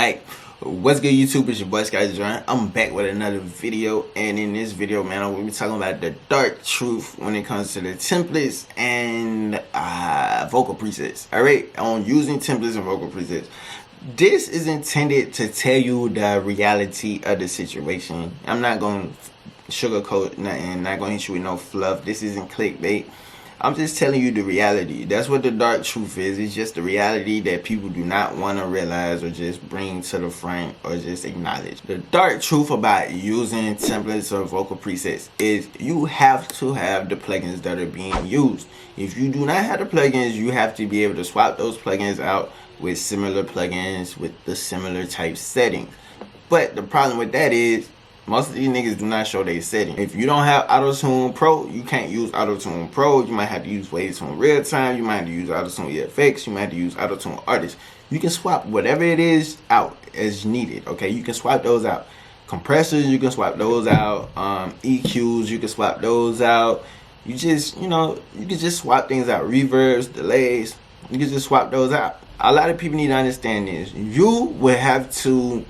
Hey, what's good YouTube? It's your boy Jordxn. I'm back with another video, and in this video, man, I'm gonna be talking about the dark truth when it comes to the templates and vocal presets. Alright, on using templates and vocal presets. This is intended to tell you the reality of the situation. I'm not gonna sugarcoat nothing, not gonna hit you with no fluff. This isn't clickbait. I'm just telling you the reality. That's what the dark truth is. It's just the reality that people do not want to realize or just bring to the front or just acknowledge. The dark truth about using templates or vocal presets is you have to have the plugins that are being used. If you do not have the plugins, you have to be able to swap those plugins out with similar plugins with the similar type settings. But the problem with that is most of these niggas do not show their setting. If you don't have Autotune Pro, you can't use Autotune Pro. You might have to use Wavetune Real Time. You might have to use Autotune EFX. You might have to use Autotune Artist. You can swap whatever it is out as needed. Okay, you can swap those out. Compressors, you can swap those out. EQs, you can swap those out. You just, you can just swap things out. Reverbs, delays, you can just swap those out. A lot of people need to understand this. You will have to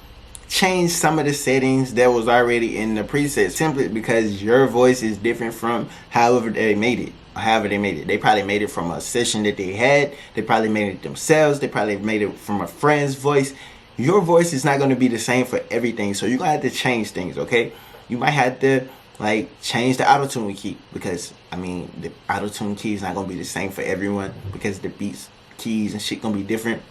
change some of the settings that was already in the preset simply because your voice is different from however they made it. They probably made it from a session that they had. They probably made it themselves. They probably made it from a friend's voice. Your voice is not going to be the same for everything, so you're going to have to change things, okay? You might have to change the Autotune key because the Autotune key is not going to be the same for everyone because the beats, keys and shit going to be different.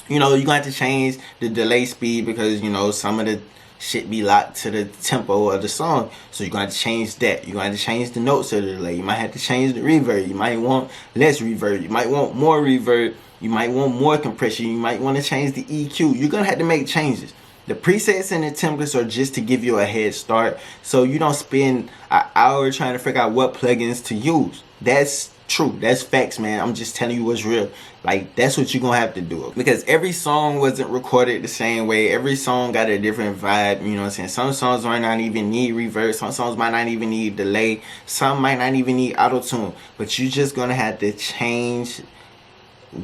You're going to have to change the delay speed because, some of the shit be locked to the tempo of the song. So you're going to have to change that. You're going to have to change the notes of the delay. You might have to change the reverb. You might want less reverb. You might want more reverb. You might want more compression. You might want to change the EQ. You're going to have to make changes. The presets and the templates are just to give you a head start so you don't spend an hour trying to figure out what plugins to use. That's true. That's facts, man. I'm just telling you what's real. That's what you're gonna have to do because every song wasn't recorded the same way. Every song got a different vibe. You know what I'm saying? Some songs might not even need reverb. Some songs might not even need delay. Some might not even need auto-tune. But you're just gonna have to change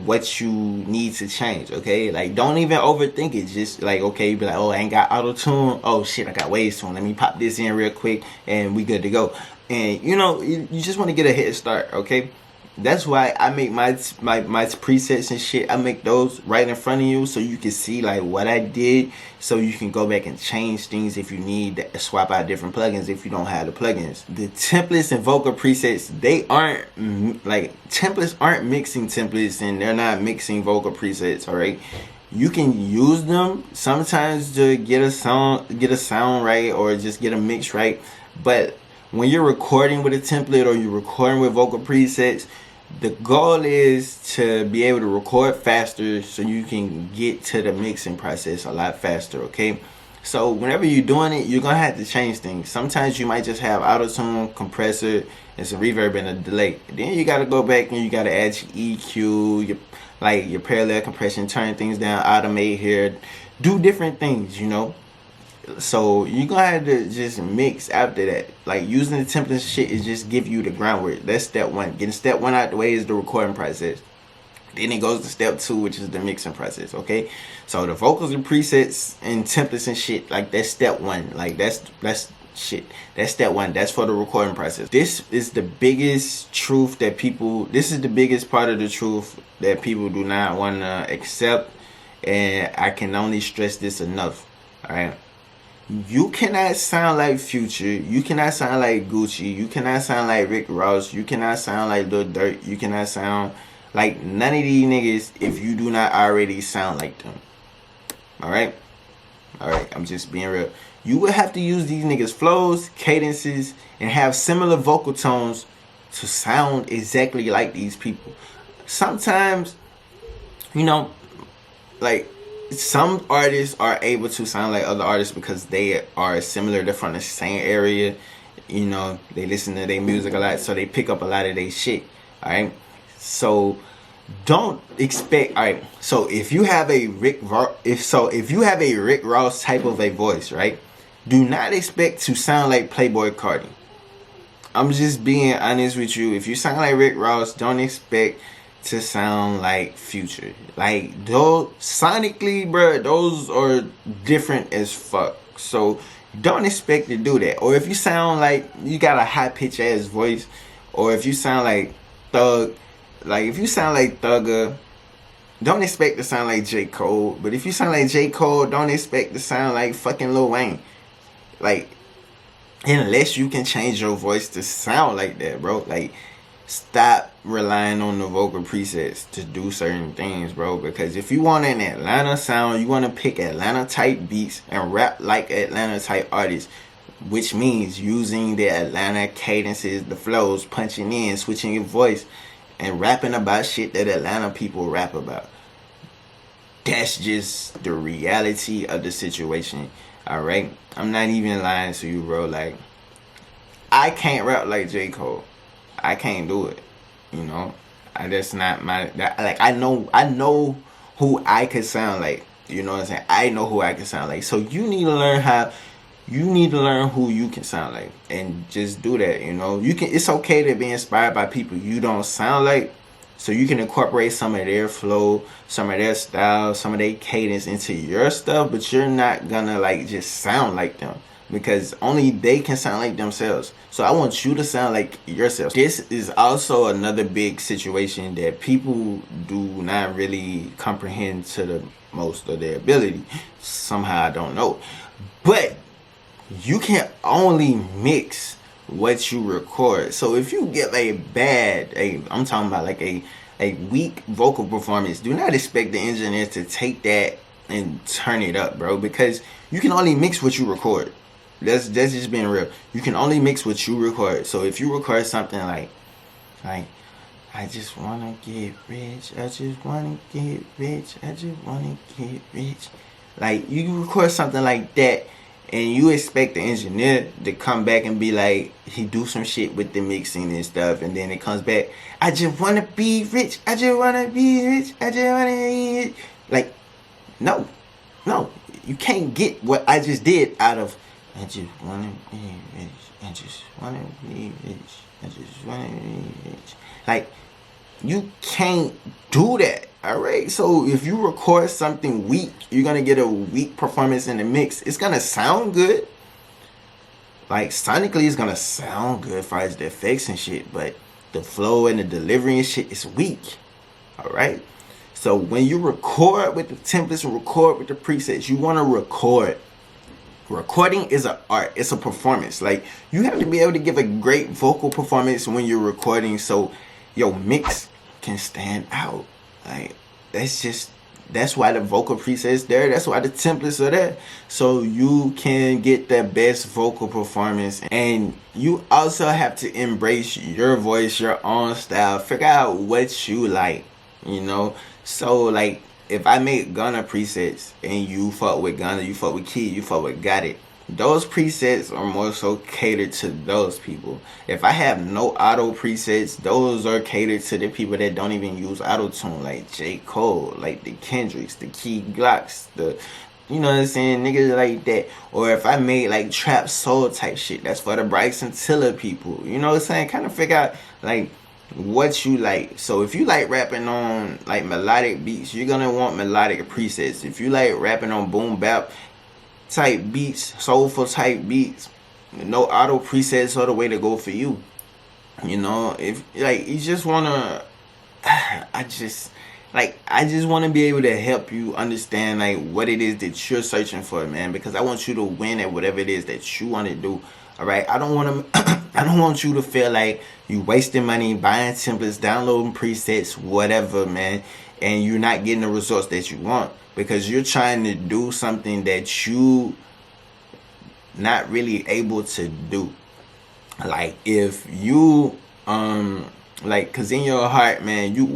what you need to change, okay? Don't even overthink it. Just okay, you be like, oh, I ain't got auto-tune. Oh shit, I got Wavetune. Let me pop this in real quick and we good to go. And you just want to get a head start, okay? That's why I make my presets and shit. I make those right in front of you so you can see what I did, so you can go back and change things if you need to swap out different plugins if you don't have the plugins. The templates and vocal presets, they aren't templates aren't mixing templates and they're not mixing vocal presets, all right? You can use them sometimes to get a sound right or just get a mix right, but when you're recording with a template or you're recording with vocal presets, the goal is to be able to record faster so you can get to the mixing process a lot faster, okay? So whenever you're doing it, you're going to have to change things. Sometimes you might just have auto-tune, compressor, and some reverb and a delay. Then you got to go back and you got to add your EQ, your parallel compression, turn things down, automate here, do different things, So you're gonna have to just mix after that. Using the template shit is just give you the groundwork. That's step one. Getting step one out the way is the recording process. Then it goes to step two, which is the mixing process, okay? So the vocals and presets and templates and shit, that's step one. That's shit. That's step one. That's for the recording process. This is the biggest truth that this is the biggest part of the truth that people do not want to accept. And I can only stress this enough, all right? You cannot sound like Future. You cannot sound like Gucci. You cannot sound like Rick Ross. You cannot sound like Lil Durk. You cannot sound like none of these niggas if you do not already sound like them. Alright? Alright, I'm just being real. You will have to use these niggas' flows, cadences, and have similar vocal tones to sound exactly like these people. Sometimes, some artists are able to sound like other artists because they are similar. They're from the same area. They listen to their music a lot, so they pick up a lot of their shit. All right. So don't expect. All right. So if you have a Rick Ross type of a voice, right? Do not expect to sound like Playboi Carti. I'm just being honest with you. If you sound like Rick Ross, don't expect to sound like Future. Like, those sonically, bro, those are different as fuck. So don't expect to do that. Or if you sound like you got a high pitch ass voice, or if you sound like Thug, like if you sound like Thugger, don't expect to sound like J. Cole. But if you sound like J. Cole, don't expect to sound like fucking Lil Wayne. Like, unless you can change your voice to sound like that, bro. Like, stop relying on the vocal presets to do certain things, bro. Because if you want an Atlanta sound, you want to pick Atlanta type beats and rap like Atlanta type artists, which means using the Atlanta cadences, the flows, punching in, switching your voice, and rapping about shit that Atlanta people rap about. That's just the reality of the situation. Alright? I'm not even lying to you, bro. Like, I can't rap like J. Cole. I can't do it. You know? That's not my... I know who I could sound like. You know what I'm saying? I know who I can sound like. So you need to learn how... You need to learn who you can sound like. And just do that, you know? It's okay to be inspired by people you don't sound like. So you can incorporate some of their flow, some of their style, some of their cadence into your stuff, but you're not gonna like just sound like them, because only they can sound like themselves. So I want you to sound like yourself. This is also another big situation that people do not really comprehend to the most of their ability. Somehow, I don't know. But you can only mix what you record. So if you get I'm talking about like a weak vocal performance, do not expect the engineer to take that and turn it up, bro, because you can only mix what you record. That's just being real. You can only mix what you record. So if you record something like I just wanna get rich, I just wanna get rich, I just wanna get rich, like you record something like that, and you expect the engineer to come back and be like, he do some shit with the mixing and stuff, and then it comes back, I just want to be rich, I just want to be rich, I just want to be rich. Like, no, you can't get what I just did out of, I just want to be rich, I just want to be rich, I just want to be rich. Like, you can't do that. Alright, so if you record something weak, you're gonna get a weak performance in the mix. It's gonna sound good. Like, sonically, it's gonna sound good as far as the effects and shit, but the flow and the delivery and shit is weak. Alright? So when you record with the templates and record with the presets, you wanna record. Recording is an art. It's a performance. Like, you have to be able to give a great vocal performance when you're recording, so your mix can stand out. Like, that's why the vocal presets there. That's why the templates are there, so you can get the best vocal performance. And you also have to embrace your voice, your own style, figure out what you like, you know. So like, if I make Gunna presets and you fuck with Gunna, you fuck with Kid, you fuck with Got It, those presets are more so catered to those people. If I have no auto presets, those are catered to the people that don't even use auto-tune, like J. Cole, like the Kendricks, the Key Glocks, the, you know what I'm saying, niggas like that. Or if I made like trap soul type shit, that's for the Bryson Tiller people. You know what I'm saying? Kind of figure out like what you like. So if you like rapping on like melodic beats, you're gonna want melodic presets. If you like rapping on boom bap type beats, soulful type beats, no auto presets are the way to go for you. You know, if like you just wanna, I just want to be able to help you understand like what it is that you're searching for, man, because I want you to win at whatever it is that you want to do. All right, I don't want to I don't want you to feel like you wasting money buying templates, downloading presets, whatever, man, and you're not getting the results that you want because you're trying to do something that you not really able to do. Like if you like, cause in your heart, man, you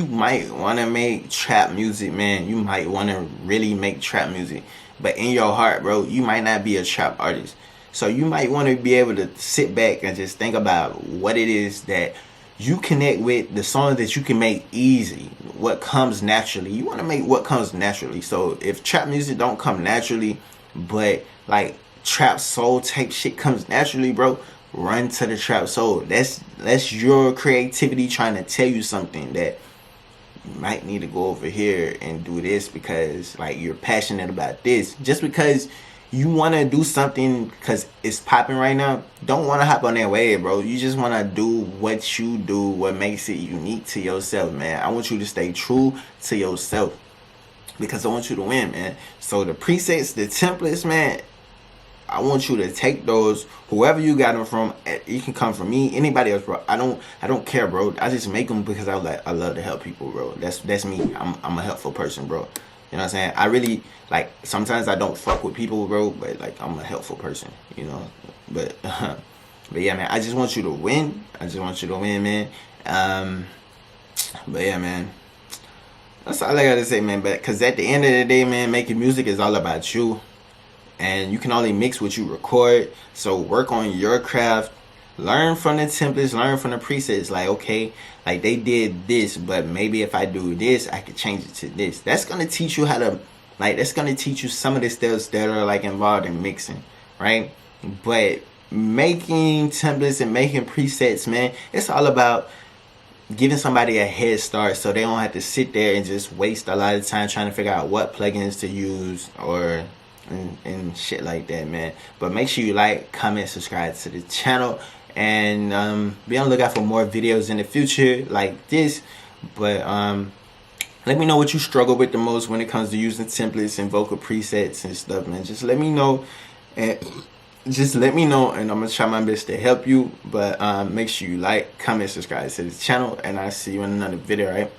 might wanna make trap music, man. You might wanna really make trap music, but in your heart, bro, you might not be a trap artist. So you might want to be able to sit back and just think about what it is that you connect with, the songs that you can make easy, what comes naturally. You want to make what comes naturally. So if trap music don't come naturally, but like trap soul type shit comes naturally, bro, run to the trap soul. That's your creativity trying to tell you something, that you might need to go over here and do this because like you're passionate about this. Just because you want to do something because it's popping right now, don't want to hop on that wave, bro. You just want to do what you do, what makes it unique to yourself, man. I want you to stay true to yourself because I want you to win, man. So the presets, the templates, man, I want you to take those, whoever you got them from. You can come from me, anybody else, bro. I don't care, bro. I just make them because I love to help people, bro. That's me. I'm a helpful person, bro. You know what I'm saying? I really, like, sometimes I don't fuck with people, bro, but like I'm a helpful person, you know. But but yeah, man, I just want you to win. I just want you to win, man. But yeah, man, that's all I gotta say, man. But cause at the end of the day, man, making music is all about you. And you can only mix what you record. So work on your craft. Learn from the templates. Learn from the presets. Like, okay, like they did this, but maybe if I do this, I could change it to this. That's gonna teach you how to, like, that's gonna teach you some of the steps that are like involved in mixing, right? But making templates and making presets, man, it's all about giving somebody a head start so they don't have to sit there and just waste a lot of time trying to figure out what plugins to use or and shit like that, man. But make sure you like, comment, subscribe to the channel, and be on the lookout for more videos in the future like this. But let me know what you struggle with the most when it comes to using templates and vocal presets and stuff, man. Just let me know, and I'm gonna try my best to help you. But make sure you like, comment, subscribe to the channel, and I'll see you in another video, right?